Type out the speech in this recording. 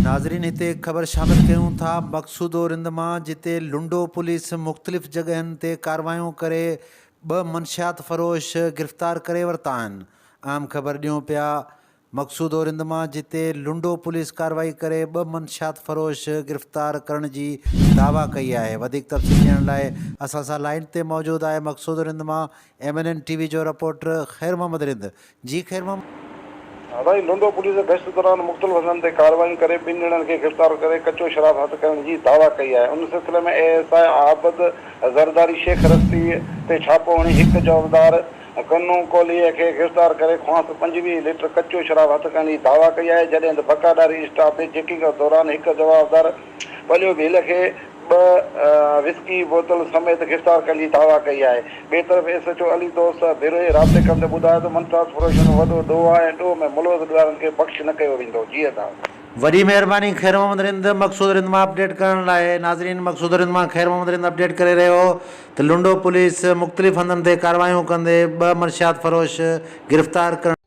नाज़रीन हिते एक ख़बर शामिल कयूं था मक़सूद और रिंद मां जिते लुंडो पुलिस मुख़्तलिफ़ जगहनि ते कार्रवायूं करे 2 मनशियात फ़रोश गिरफ़्तार करे वरिता आहिनि। आम ख़बर ॾियूं पिया मक़सूद और रिंद मां जिते लुंडो पुलिस कार्रवाई करे 2 मनशियात फ़रोश गिरफ़्तार करण जी दावा कई आहे। वधीक तफ़सील ॾियण लाइ असां सां लाइन ते मौजूदु आहे मक़सूद रिंद मां MNN TV जो रिपोर्टर ख़ैर मोहम्मद रिंद। जी ख़ैर मोहम्मद। भाई लुंडो पुलिस गश्त दौरान मुख़्तलिफ़ हंधनि ते कार्रवाई करे 2 ॼणनि खे गिरफ़्तार करे कचो शराब हथ करण जी दावा कई आहे। उन सिलसिले में ASI आबद ज़रदारी शेख रस्ती ते छापो हणी हिकु जवाबदार कन्नू कोहलीअ खे गिरफ़्तार करे ख़ुआस 25 लीटर कचो शराब हथ करण जी दावा कई आहे। जॾहिं त बकादारी स्टाफ ते चेकिंग दौरान हिकु जवाबदार पलियो भील खे 2 विस्की बोतल समेत गिरफ़्तार करण जी दावा कई आहे। ॿिए तरफ़ SHO अली दोस्त बिरोही राब्ते कंदे ॿुधायो त मनसास फ़रोश वॾो ॾोह आहे ऐं ॾोह में मुलविस ॿियारनि खे बख़्श न कयो वेंदो। जी अदा वॾी महिरबानी ख़ैर मोहम्मद रिंद मक़सूद रिंद मां अपडेट करण लाइ। नाज़रीन मक़सूद रिंद मां ख़ैर मोहम्मद रिंद अपडेट करे रहियो त लुंडो पुलिस मुख़्तलिफ़ हंधनि ते कार्रवायूं कंदे 2 मनशियात फ़रोश गिरफ़्तार करण